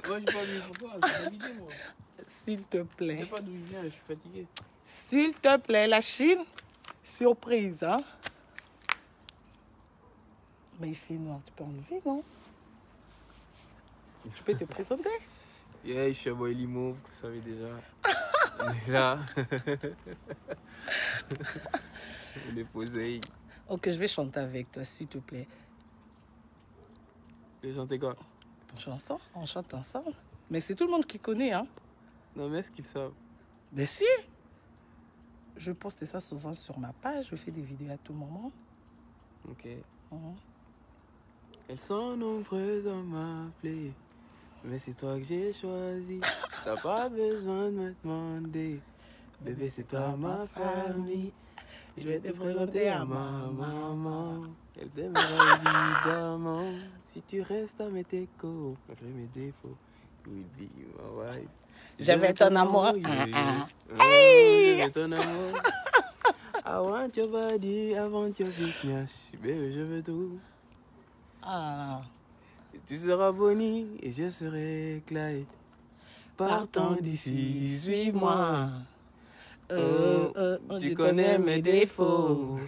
Moi, je parle du papa, je suis fatigué, moi. S'il te Je plaît. sais pas d'où je viens, je suis fatigué. S'il te plaît, la Chine. Surprise, hein. Mais il fait noir, tu peux enlever, non? Tu peux te présenter? Yeah, je suis un boy Limo, vous savez déjà. On est là. On est posé. Ok, je vais chanter avec toi, s'il te plaît. Tu veux chanter quoi? Ton chanson, on chante ensemble. Mais c'est tout le monde qui connaît, hein. Non, mais est-ce qu'ils savent? Mais si! Je poste ça souvent sur ma page, je fais des vidéos à tout moment. Ok. Mhm. Elles sont nombreuses à m'appeler. Mais c'est toi que j'ai choisi. T'as pas besoin de me demander. Bébé, c'est toi ma famille. Je vais te présenter à ma maman. Elle t'aimera évidemment. Si tu restes à mes décos, malgré mes défauts, you will be my wife. J'avais ton amour. J'avais ton amour. I want your body, I want your fitness. Bébé, je veux tout. Ah, Tu seras Bonnie et je serai Clyde. Partons d'ici, suis-moi. Tu connais mes défauts.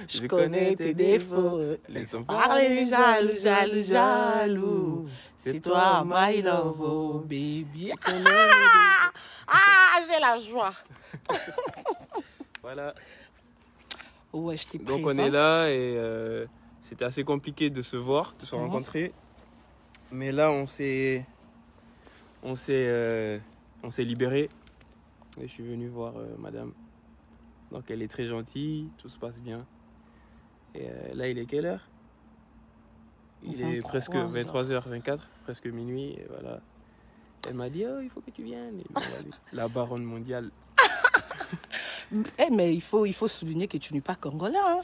Je connais tes défauts. Laissons Parler jaloux, jaloux, jaloux. C'est toi, my love, oh baby. Ah, j'ai la joie. Voilà. Ouais, je t'ai Donc présente. on est là et c'était assez compliqué de se voir, de se rencontrer. Mais là on s'est libéré. Et je suis venu voir madame. Donc elle est très gentille, tout se passe bien. Et là il est quelle heure? Il est presque 23h24, presque minuit. Et voilà. Elle m'a dit, oh, il faut que tu viennes. Et voilà, la baronne mondiale. Mais il faut souligner que tu n'es pas congolais. Hein?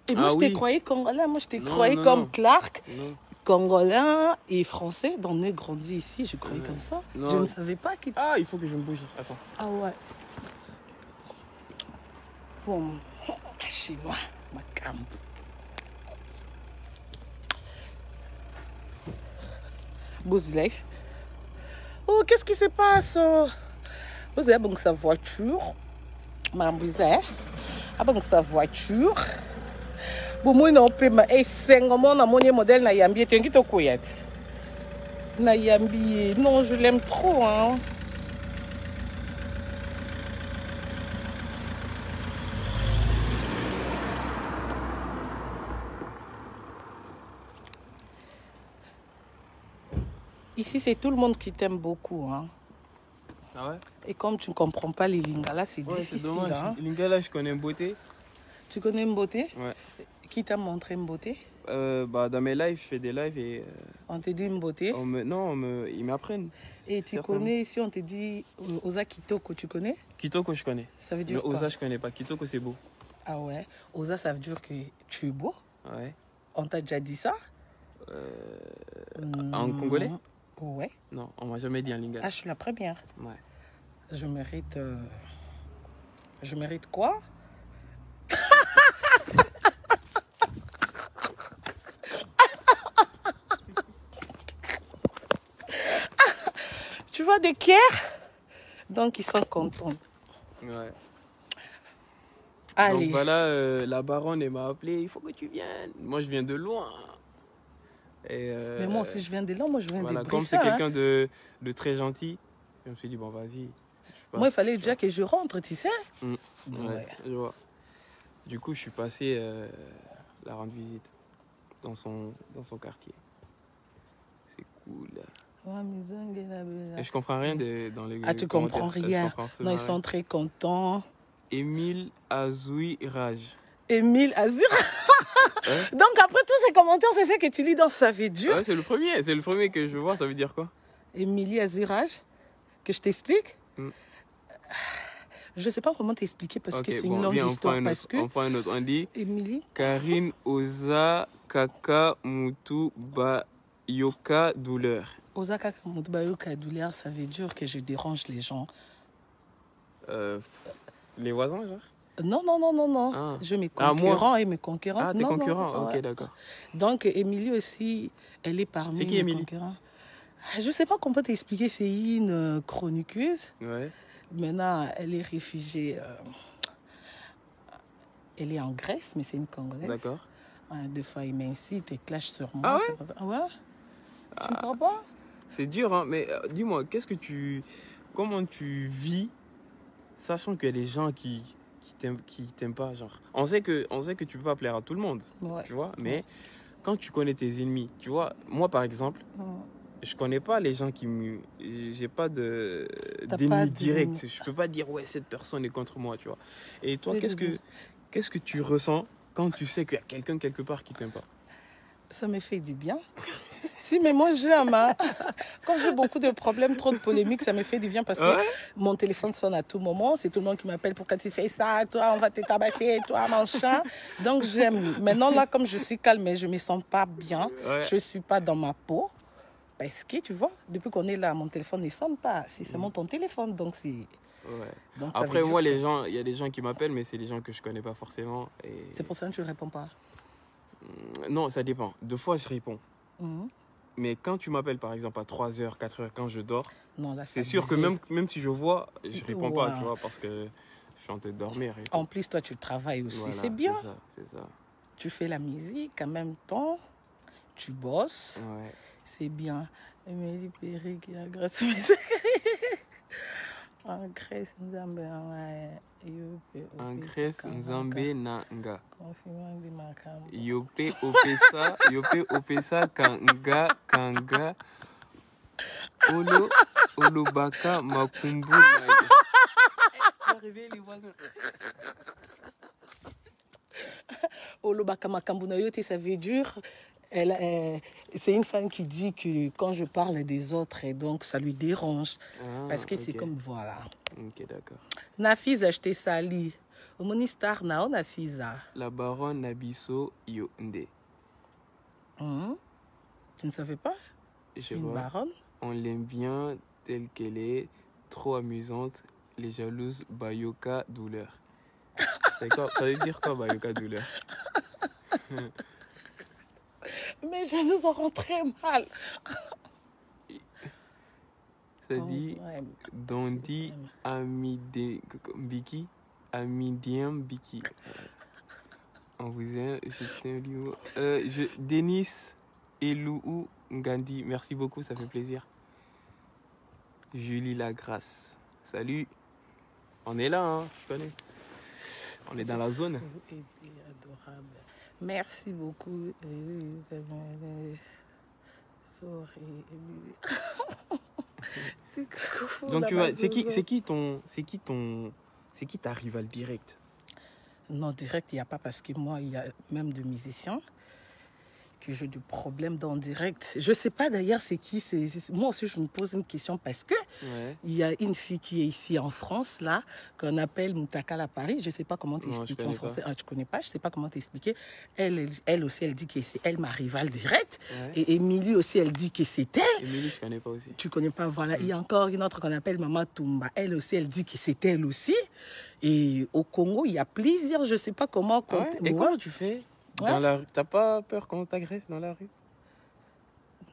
Et moi, Ah je t'ai oui. croyé congolais. Moi, je t'ai Non, croyé non, comme non. Clark, Non. congolais et français. Donc, on est grandi ici. Je croyais comme ça. Non. Je ne savais pas qu'il... Ah, il faut que je me bouge. Attends. Ah ouais. Bon, chez-moi, ma cam. Bouzley. Oh, qu'est-ce qui se passe? Vous avez donc sa voiture. Ma bouzley. Ah bon, sa voiture. Bon, moi, non, peut ma. Et 5 mois, na mon modèle, na yambi. Tu es qui te couillet? Na yambi. Non, je l'aime trop, hein. Ici, c'est tout le monde qui t'aime beaucoup. Hein. Ah ouais? Et comme tu ne comprends pas les lingala, c'est Ouais, difficile. c'est dommage. Hein. Lingala, je connais Beauté. Tu connais Mboté? Ouais. Qui t'a montré Mboté? Dans mes lives, je fais des lives et... On te dit Mboté? Ils m'apprennent. Et tu connais, si on te dit Oza Kitoko, tu connais? Kitoko, je connais. Ça veut dire Mais quoi? Oza, je connais pas. Kitoko, c'est beau. Ah ouais. Oza, ça veut dire que tu es beau? Ouais. On t'a déjà dit ça? En congolais? Ouais. Non, on m'a jamais dit en lingala. Ah, je suis la première. Ouais. Je mérite... Je mérite quoi? Tu vois des Kiers? Donc, ils sont contents. Ouais. Allez. Donc voilà, la baronne, elle m'a appelé. Il faut que tu viennes. Moi, je viens de loin. Et, Mais moi aussi, je viens de là. Moi, je viens voilà, de comme c'est Brissa, quelqu'un de très gentil, je me suis dit, bon, vas-y. Moi, il fallait déjà que je rentre, tu sais. Ouais, Ouais. je vois. Du coup, je suis passé la rendre visite dans son quartier. C'est cool. Et je comprends rien dans les Ah, tu commentaires. comprends Je rien. comprends Non, ils absolument sont très contents. rien. Émile Azoui Raj. Émile Azur. Hein? Donc, après tous ces commentaires, c'est ça que tu lis dans sa vie dure. Ouais, c'est le premier que je vois. Ça veut dire quoi? Émilie Azurage, que je t'explique. Mm. Je ne sais pas comment t'expliquer parce que c'est bon, une longue viens, histoire. on Parce que prend un autre. On dit Émilie, Karine Oza Kaka Mutu Bayoka Douleur. Osaka Kamoutbayoka douleur, ça veut dire que je dérange les gens. Les voisins, genre? Non, non, non, non, non. Ah. Je mes Ah, moi? concurrents et mes concurrents. Ah, tes Non, non, concurrents? Ok, ouais. d'accord. Donc, Émilie aussi, elle est parmi C'est qui, mes Émilie? concurrents. Je ne sais pas comment t'expliquer, c'est une chroniqueuse. Ouais, Maintenant, elle est réfugiée. Elle est en Grèce, mais c'est une Congolaise. d'accord. Ouais, des fois, il m'incite et clash sur moi. Ah ouais? C'est pas ça. Ouais. Tu ne crois pas? C'est dur, hein, mais dis-moi, comment tu vis, sachant qu'il y a des gens qui t'aiment pas, genre. On sait que tu peux pas plaire à tout le monde, Ouais. tu vois, mais quand tu connais tes ennemis, tu vois, moi par exemple, je connais pas les gens j'ai pas T'as pas d'ennemis d'ennemis. directs. Je peux pas dire, ouais, cette personne est contre moi, tu vois. Et toi, Oui, qu'est-ce que tu ressens quand tu sais qu'il y a quelqu'un quelque part qui t'aime pas? Ça me fait du bien. Si, mais moi j'aime. Hein. Quand j'ai beaucoup de problèmes, trop de polémiques, ça me fait du bien parce que mon téléphone sonne à tout moment. C'est tout le monde qui m'appelle pour quand tu fais ça, toi on va te tabasser, toi machin. Donc j'aime. Maintenant là, comme je suis calme et je me sens pas bien, je suis pas dans ma peau. Parce que tu vois, depuis qu'on est là, mon téléphone ne sonne pas. C'est seulement ton téléphone, donc c'est. Ouais. Donc, Après, moi, il y a des gens qui m'appellent, mais c'est des gens que je connais pas forcément. Et... C'est pour ça que tu ne réponds pas. Non, ça dépend. Deux fois, je réponds. Mais quand tu m'appelles, par exemple, à 3h, 4h, quand je dors, c'est sûr que même si je vois, je réponds pas, tu vois, parce que je suis en train de dormir. En plus, toi, tu travailles aussi. Voilà, c'est bien. C'est ça. Tu fais la musique en même temps, tu bosses. Ouais. C'est bien. Émilie Perry qui a grâce en Grèce, Nzambe en Grèce, Nzambe nanga. Confirmant di makambo. Yope opesa kanga. Olobaka makumbu na. Arrivé les voisins. Olobaka makambu na yote, ça veut dire. C'est une femme qui dit que quand je parle des autres, et donc ça lui dérange. Parce que c'est comme voilà. Ok, d'accord. Nafisa, je t'ai sali. Au ministère, Nafisa. La baronne Nabiso Yonde. Tu ne savais pas? Une baronne. On l'aime bien telle qu'elle est, trop amusante. Les jalouses, Bayoka douleur. Ça veut dire quoi, Bayoka douleur? Mais je nous aurons très mal. Ça dit Dondi Biki. Amidien Biki. On vous aime. Je t'aime. Denis Elou Ngandi. Merci beaucoup, ça fait plaisir. Julie Lagrasse. Salut. On est là, hein, je connais. On est dans la zone. Vous êtes adorable. Merci beaucoup. Donc tu vois, c'est qui ta rivale directe? Non, direct, il n'y a pas parce que moi, il y a même des musiciens que j'ai du problème dans direct. Je ne sais pas d'ailleurs c'est qui. Moi aussi, je me pose une question parce que il y a une fille qui est ici en France, là, qu'on appelle Moutakal à Paris. Je ne sais pas comment t'expliquer en français. Ah, tu ne connais pas, je ne sais pas comment t'expliquer. Elle aussi, elle dit que c'est elle ma rivale directe. Et Émilie aussi, elle dit que c'est elle. Émilie, je ne connais pas aussi. Tu ne connais pas, voilà. Il y a encore une autre qu'on appelle Maman Toumba. Elle aussi, elle dit que c'est elle aussi. Et au Congo, il y a plusieurs, je ne sais pas comment... Et comment tu fais? T'as pas peur qu'on t'agresse dans la rue?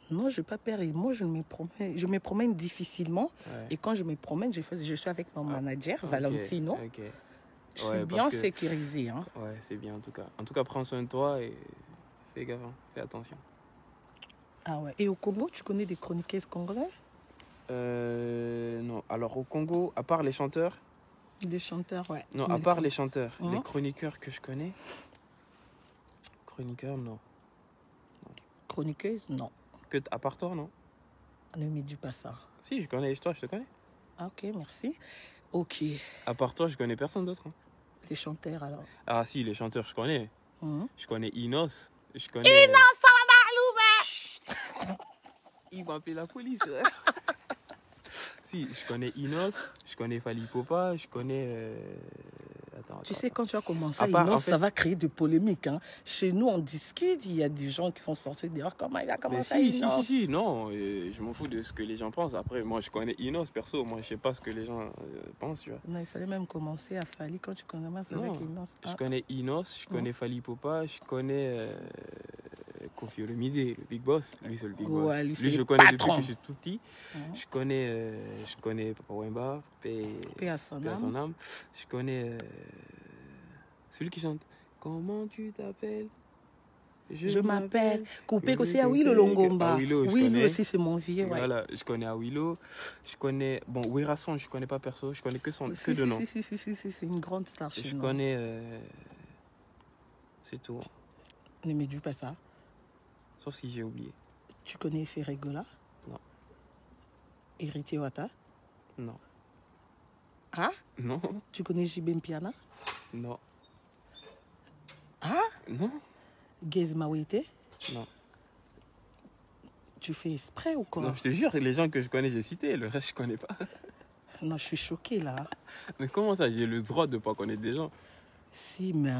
Non, je n'ai pas peur. Et moi, je me promène difficilement. Et quand je me promène, je suis avec mon manager, Valentino. Je suis bien sécurisée. Hein. Ouais, c'est bien en tout cas. En tout cas, prends soin de toi et fais gaffe, fais attention. Ah ouais. Et au Congo, tu connais des chroniqueuses congolais? Non. Alors au Congo, à part les chanteurs... Des chanteurs, ouais. Non, à part les chanteurs, les chroniqueurs que je connais... Chroniqueur, non. Chroniqueuse, non. À part toi, non? Ne me dis pas ça. Si, je connais. Toi, je te connais. Ah, ok, merci. Ok. À part toi, je connais personne d'autre. Hein. Les chanteurs, alors? Ah si, les chanteurs, je connais. Je connais Inos. Je connais... Inos, ça va, Il va appeler la police. Si, je connais Inos, je connais Fally Ipupa, je connais... Tu sais, quand tu as commencé, Inos, ça va créer de polémiques. Hein. Chez nous, on discute, il y a des gens qui font sortir dehors. Comment il a commencé Inos? Si, non, je m'en fous de ce que les gens pensent. Après, moi, je connais Inos, perso. Moi, je sais pas ce que les gens pensent, tu vois. Non, il fallait même commencer à Fally quand tu connais avec Inos. Je connais Inos, je connais Fally Ipupa, je connais Kofi Olomide, le big boss. Lui, c'est le big boss. Ouais, lui, c'est Lui, je le connais patron. depuis que je suis tout petit. Je connais Papa Wemba, Paix à son paix à âme. son âme. Je connais celui qui chante Comment tu t'appelles? Je m'appelle Coupé Oui, aussi Awilo Longomba. Awilo, je Oui, lui connais. aussi, c'est mon vieux. Ouais. Voilà, je connais Awilo. Je connais. Bon, Werason, je connais pas perso. Je connais que Si, de nom. si, c'est une grande star chez Je nous. connais. C'est tout. Ne me dis pas ça. Sauf si j'ai oublié. Tu connais Ferregola? Non. Héritier Wata? Non. Ah? Non. Tu connais Jibem Piana? Non. Ah? Non. Gez Mawete? Non. Tu fais exprès ou quoi? Non, je te jure, les gens que je connais, j'ai cité. Le reste, je connais pas. Non, je suis choquée là. Mais comment ça, j'ai le droit de pas connaître des gens? Si, mais...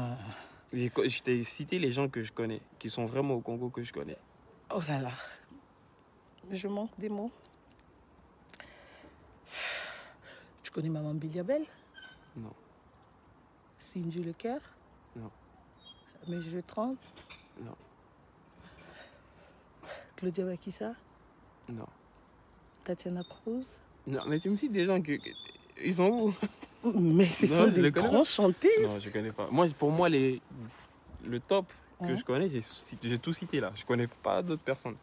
Je t'ai cité les gens que je connais, qui sont vraiment au Congo que je connais. Oh là là. Je manque des mots. Tu connais Maman Biliabel? Non. Cindy Lecaire? Non. Mais je tremble? Non. Claudia Bakissa? Non. Tatiana Cruz? Non, mais tu me cites des gens ils sont où? Mais ce Non, sont je des les connais grands chanteuses. Non, je connais pas. Pour moi, le top que Hein? je connais, j'ai tout cité là. Je connais pas d'autres personnes.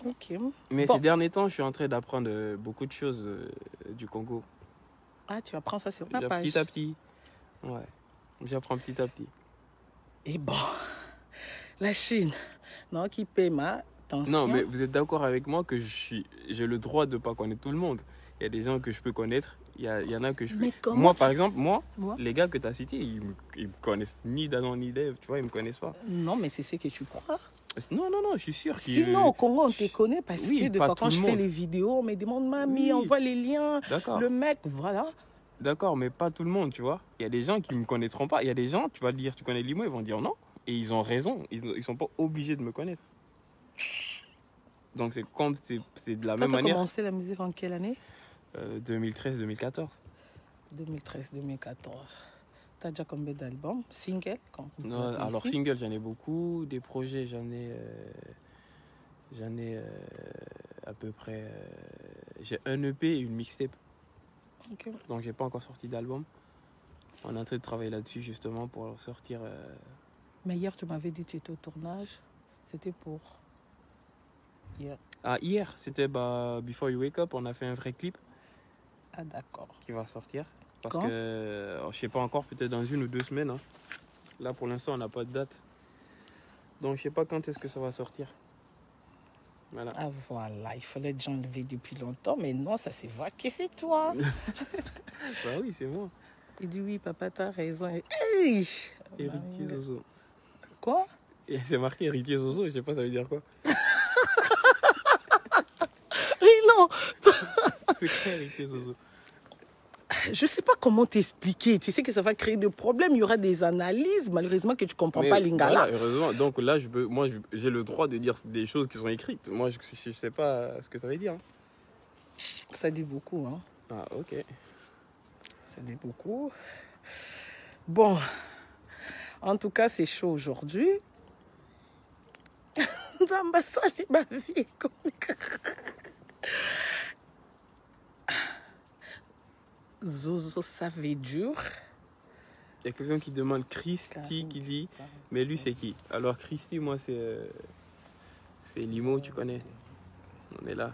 Ok. Mais Bon. ces derniers temps, je suis en train d'apprendre beaucoup de choses du Congo. Ah, tu apprends ça sur ma page. Petit à petit. Ouais. J'apprends petit à petit. Et bon, la Chine, non, qui paie ma attention. Non, mais vous êtes d'accord avec moi que j'ai le droit de pas connaître tout le monde. Il y a des gens que je peux connaître. Il y en a que je peux. Mais comment Moi, par exemple, moi, Moi? les gars que tu as cités, ils me connaissent ni d'Adam ni d'Ève. Tu vois, ils me connaissent pas. Non, mais c'est ce que tu crois. Non, je suis sûr qu'ils. Sinon, au Congo, on te connaît parce Oui, que des pas fois, tout quand le je fais monde. les vidéos, on me demande, mamie, Oui. envoie les liens. D'accord. Le mec, voilà. D'accord, mais pas tout le monde, tu vois. Il y a des gens qui me connaîtront pas. Il y a des gens, tu vas dire, tu connais Limo, ils vont dire non. Et ils ont raison. Ils sont pas obligés de me connaître. Donc c'est de la Toi, même tu as manière. commencé la musique en quelle année? 2013-2014. 2013-2014. Tu as déjà combien d'albums? Single comme on Non, dit alors ici. single, j'en ai beaucoup. Des projets, j'en ai à peu près. J'ai un EP et une mixtape. Ok. Donc j'ai pas encore sorti d'album. On est en train de travailler là-dessus justement pour sortir. Mais hier, tu m'avais dit que tu étais au tournage. C'était pour hier. Ah, hier, c'était Before You Wake Up. On a fait un vrai clip Ah, d'accord. qui va sortir. Parce Quand? que je sais pas encore, peut-être dans 1 ou 2 semaines. Hein. Là pour l'instant, on n'a pas de date. Donc je sais pas quand est-ce que ça va sortir. Voilà. Ah, voilà. Il fallait déjà enlever depuis longtemps. Mais non, ça se voit que c'est toi. Bah oui, c'est moi. Il dit oui, papa, t'as raison. Hey! Héritier Zozo. Quoi? Et c'est marqué Héritier Zozo, je sais pas ça veut dire quoi. Mais non, C'est quoi Héritier Zozo? je sais pas comment t'expliquer. Tu sais que ça va créer des problèmes. Il y aura des analyses, malheureusement, que tu comprends Mais pas Lingala. voilà, heureusement. Donc là, j'ai le droit de dire des choses qui sont écrites. Moi, je sais pas ce que ça veut dire. Hein. Ça dit beaucoup, hein. Ah, ok. Ça dit beaucoup. Bon, en tout cas, c'est chaud aujourd'hui. Dans ma salle, ma vie est comique. Zozo, ça fait dur. Il y a quelqu'un qui demande Christy, qui dit, mais lui c'est qui? Alors Christy, moi c'est Limo, tu connais. On est là.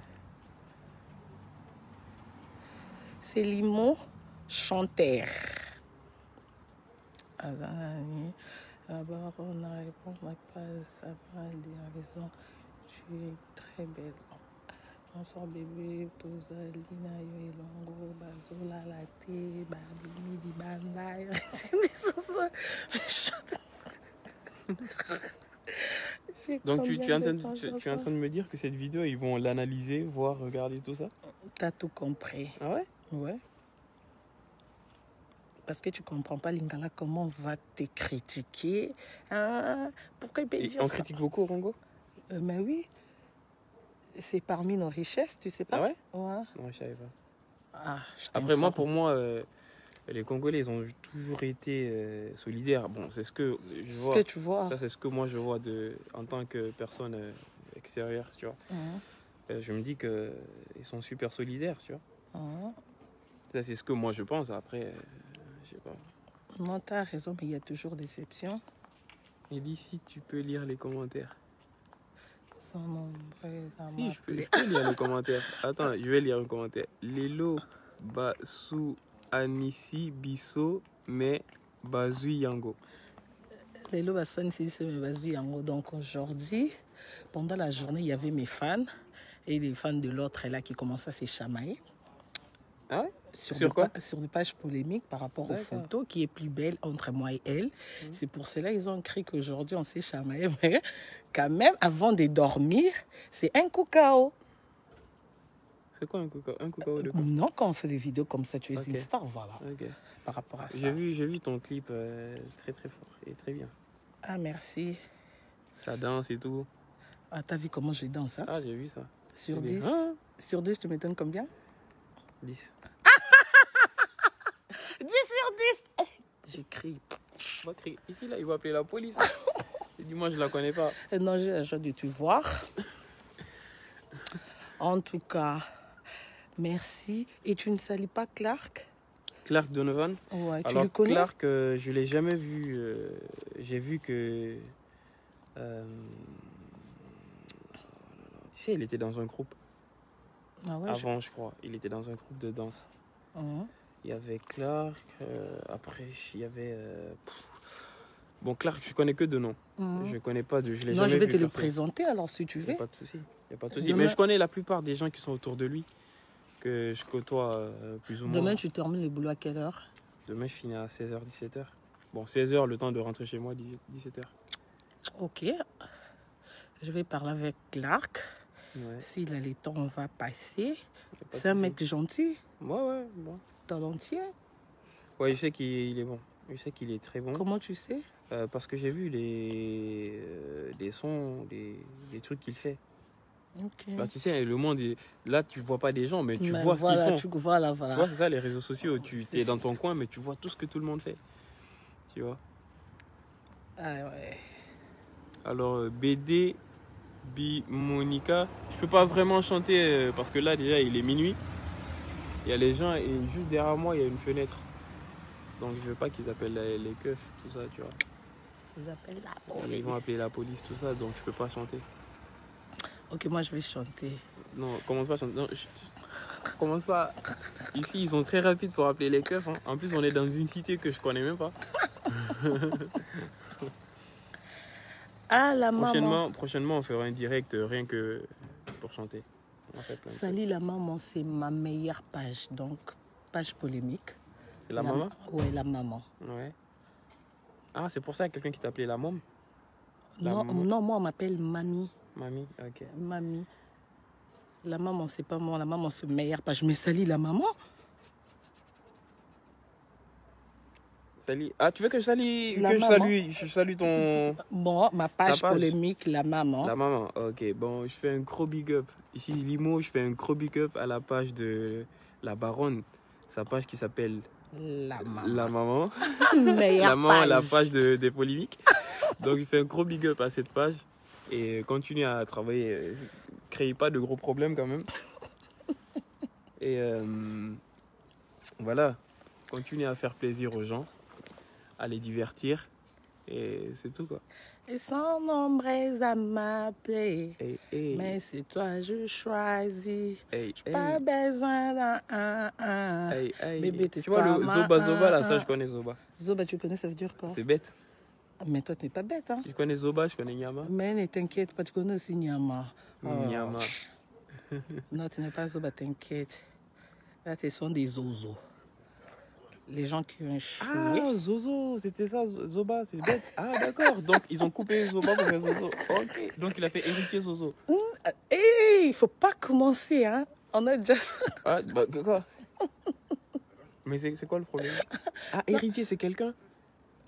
C'est Limo, chanteur. Azanani, d'abord on a répondu, mais pas ça va dire raison. Tu es très belle. Bonsoir bébé, Tozalina, yo elongo, bazola latte, babini di bandai. Donc tu es en train de me dire que cette vidéo, ils vont l'analyser, voir, regarder tout ça? T'as tout compris. Ah ouais? Ouais. Parce que tu comprends pas Lingala, comment on va te critiquer. Hein? Pourquoi il peut dire On ça? critique beaucoup au Congo? Mais oui. C'est parmi nos richesses, tu sais pas? Ah ouais? Ouais. Non, je savais pas. Ah, je Après moi, t'informe. pour moi, Les Congolais, ils ont toujours été solidaires. Bon, c'est ce que je Ce vois. que tu vois. Ça, c'est ce que moi, je vois en tant que personne extérieure, tu vois. Je me dis qu'ils sont super solidaires, tu vois. Ça, c'est ce que moi, je pense. Après, je sais pas. Non, t'as raison, mais il y a toujours des exceptions. Et d'ici, tu peux lire les commentaires. Son nombre Si, je peux lire les commentaires. Attends, je vais lire un commentaire. Lelo Basou Anissi Bisso mais Bazui Yango. Lelo Basou Anissi Bisso mais Bazui Yango. Donc aujourd'hui, pendant la journée, il y avait mes fans et les fans de l'autre là qui commençaient à se chamailler. Ah ouais? Sur quoi? Sur des pages polémiques par rapport aux photos qui est plus belle entre moi et elle. C'est pour cela qu'ils ont écrit qu'aujourd'hui on s'est chamaillé. Mais quand même, avant de dormir, c'est un cacao. C'est quoi un cacao? Un cacao de quoi? Non, quand on fait des vidéos comme ça, tu es une star, voilà. Okay. Par rapport à ça. J'ai vu ton clip très très fort et très bien. Ah, merci. Ça danse et tout. Ah, t'as vu comment je danse, hein? Ah, j'ai vu ça. Sur 10 Sur 10, tu m'étonnes combien? 10. 10 sur 10. J'écris. Ici, là, il va appeler la police. Dis-moi, je la connais pas. Non, j'ai la joie de te voir. En tout cas, merci. Et tu ne salis pas Clark? Clark Donovan? Ouais, tu alors, le connais? Clark, je l'ai jamais vu. J'ai vu que... tu sais, il était dans un groupe. Ah ouais, avant, je crois. Il était dans un groupe de danse. Il y avait Clark. Après, il y avait... Bon, Clark, je connais que de nom. Je connais pas de... Je l'ai jamais vu. Non, je vais te le présenter alors si tu veux. Il n'y a pas de souci. Mais je connais la plupart des gens qui sont autour de lui, que je côtoie plus ou moins. Demain, tu termines le boulot à quelle heure? Demain, je finis à 16h, 17h. Bon, 16h, le temps de rentrer chez moi, 17h. Ok. Je vais parler avec Clark. Ouais. S'il a le temps, on va passer. C'est un mec gentil. Ouais, bon. Talentueux. Ouais, je sais qu'il est bon. Je sais qu'il est très bon. Comment tu sais? Parce que j'ai vu des sons, des trucs qu'il fait. Ok. Bah, tu sais, le monde est... Là, tu vois pas des gens, mais tu vois voilà, ce qu'ils font. Voilà. Tu vois, c'est ça, les réseaux sociaux. Tu es dans ton coin, mais tu vois tout ce que tout le monde fait. Tu vois? Ah ouais. Alors, BD, Monica, je peux pas vraiment chanter parce que là, déjà, il est minuit. Il y a les gens et juste derrière moi, il y a une fenêtre. Donc, je veux pas qu'ils appellent les keufs, tout ça, tu vois. Ils appellent la police. Ils vont appeler la police, tout ça, donc je peux pas chanter. Ok, moi, je vais chanter. Non, commence pas à chanter. Non, commence pas. Ici, ils sont très rapides pour appeler les keufs. Hein. En plus, on est dans une cité que je connais même pas. Ah, la maman. Prochainement, on fera un direct rien que pour chanter. Salut la maman, c'est ma meilleure page. Donc, page polémique. C'est la maman? Ouais, la maman. Ouais. Ah, c'est pour ça qu'il y a quelqu'un qui t'appelait la môme? Non, moi, on m'appelle Mamie. Mamie, ok. Mamie. La maman, c'est pas moi. La maman, c'est meilleure page. Mais salut la maman. Salut. Ah, tu veux que je salue ton... Bon, ma page polémique, la maman. La maman, ok. Bon, je fais un gros big up. Ici, Limo, je fais un gros big up à la page de la baronne. Sa page qui s'appelle... La maman. La maman. Meilleure la maman, page. la page des polémiques. Donc, je fais un gros big up à cette page. Et continue à travailler. Créez pas de gros problèmes quand même. Et voilà. Continue à faire plaisir aux gens. À les divertir. Et c'est tout, quoi. Ils sont nombreux à m'appeler. Hey. Mais c'est toi, je choisis. Hey. Pas besoin d'un bébé, tu vois le Zoba là, ça je connais Zoba. Zoba, tu connais, ça veut dire quoi? C'est bête. Mais toi, tu n'es pas bête, hein? Je connais Zoba, je connais Nyama. Mais ne t'inquiète pas, tu connais aussi Nyama. Nyama. Non, tu n'es pas Zoba, t'inquiète. Là, ce sont des zozos. Les gens qui ont échoué. Ah, Zozo, c'était ça, Zoba, c'est bête. Ah, d'accord. Donc, ils ont coupé Zoba pour faire Zozo. Ok. Donc, il a fait hériter Zozo. Il faut pas commencer, hein. On a déjà... Ah, bah, quoi? Mais c'est quoi le problème? Ah, héritier, c'est quelqu'un?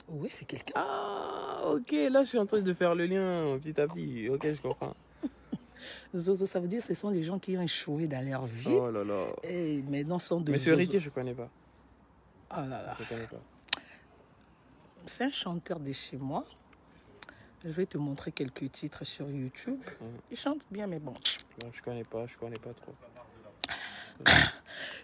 Oui, c'est quelqu'un. Ah, ok. Là, je suis en train de faire le lien petit à petit. Ok, je comprends. Zozo, ça veut dire que ce sont des gens qui ont échoué dans leur vie. Oh là là. Et maintenant, sont des Monsieur héritier, je connais pas. Oh là là. Je connais pas. C'est un chanteur de chez moi. Je vais te montrer quelques titres sur YouTube. Il chante bien, mais bon. Non, je connais pas trop.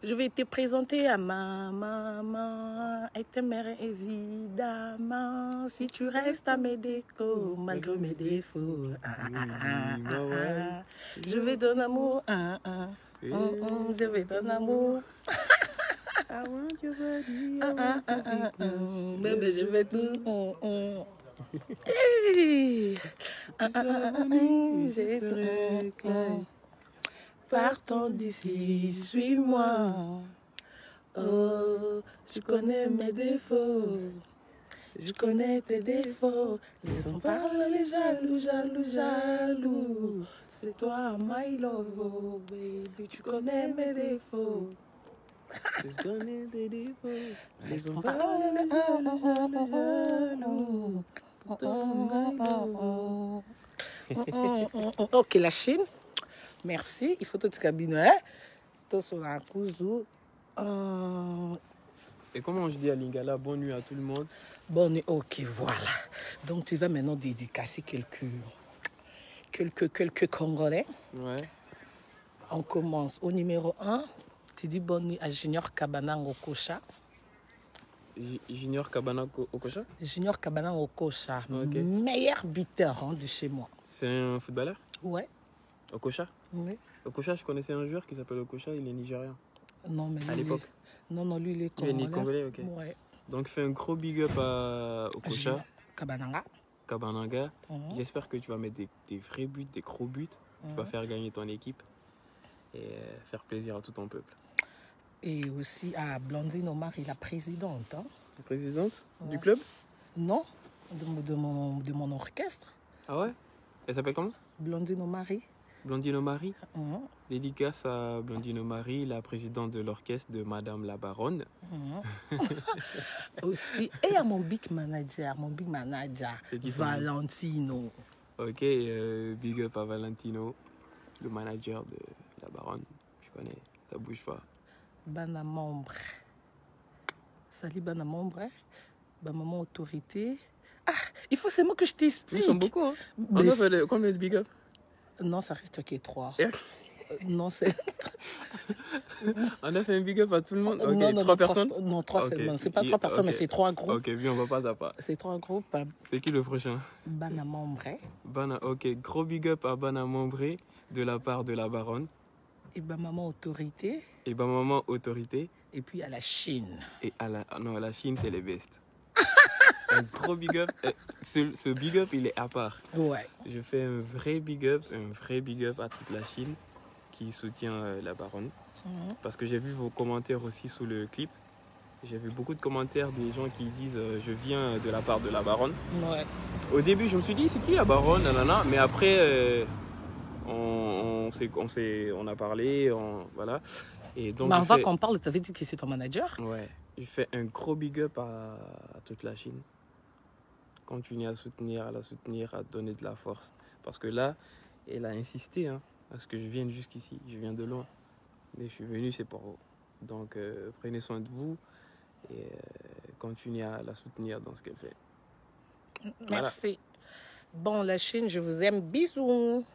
Je vais te présenter à ma maman et ta mère, évidemment. Si tu restes à mes décos, malgré mes défauts. Je vais ton amour. Je vais ton amour. I want your body, Bébé, je vais tout. Hey. J'ai tout. Partons d'ici, suis-moi. Oh, je connais mes défauts. Je connais tes défauts. Laissons parler les jaloux, jaloux, jaloux. C'est toi, my love, oh, baby. Tu connais mes défauts. Je connais tes défauts. Laissons parler les jaloux, jaloux, jaloux. C'est toi, my love. Ok, la Chine. Merci. Il faut tout cabinet. Tout sur la cousou. Et comment je dis à Lingala, bonne nuit à tout le monde. Bonne nuit. Ok, voilà. Donc, tu vas maintenant dédicacer quelques Congolais. Ouais. On commence au numéro 1. Tu dis bonne nuit à Junior Kabana Ngokosha. Junior Kabana Okocha. Junior Kabana Ngokosha. Ok. Meilleur buteur de chez moi. C'est un footballeur? Ouais. Okocha? Oui. Okocha, je connaissais un joueur qui s'appelle Okocha, il est nigérien. Non, mais lui, À l'époque. Non, lui, il est Il est congolais. congolais, ok. Ouais. Donc fais un gros big up à Okocha, Kabananga. Kabananga. Mhm. J'espère que tu vas mettre des vrais buts, des gros buts. Tu vas faire gagner ton équipe et faire plaisir à tout ton peuple. Et aussi à Blandine Omar, la présidente. Hein? La présidente du Ouais. club? Non, de mon orchestre. Ah ouais? Elle s'appelle comment? Blandine Omari. Blandino Marie. Mhm. Dédicace à Blandino Marie, la présidente de l'orchestre de Madame la Baronne. Aussi, et à mon big manager, C'est qui, Valentino. Ok, big up à Valentino, le manager de la Baronne. Je connais, ça bouge pas. Bana membre. Salut Bana membre. Bah, maman autorité. Ah, il faut ces mots que je t'explique. Ils sont beaucoup, hein? On Mais a fait combien de big up? non, ça reste que 3. Et- Non, c'est... On a fait un big up à tout le monde? Ok, non, 3 personnes? Non, 3 Ok. seulement. C'est pas 3 personnes, Ok. mais c'est 3 groupes. Ok, bien, on va pas à pas. C'est 3 groupes. C'est qui le prochain? Bana membre. Bana, ok, gros big up à Bana Mombré de la part de la Baronne. Et bah, maman autorité. Et bah maman autorité. Et puis à la Chine. Et à la Chine, c'est les bestes. Un gros big up. Ce big up, il est à part. Ouais. Je fais un vrai big up à toute la Chine qui soutient la Baronne. Parce que j'ai vu vos commentaires aussi sous le clip. J'ai vu beaucoup de commentaires des gens qui disent je viens de la part de la Baronne. Ouais. Au début, je me suis dit c'est qui la Baronne, nanana. Mais après, on a parlé, voilà. Et donc, Mais avant qu'on parle, tu avais dit que c'est ton manager. ouais, je fais un gros big up à toute la Chine. Continuer à la soutenir, à donner de la force. Parce que là, elle a insisté à ce que je vienne jusqu'ici. Je viens de loin. Mais je suis venu, c'est pour vous. Donc, prenez soin de vous et continuez à la soutenir dans ce qu'elle fait. Merci. Bon, la Chine, je vous aime. Bisous.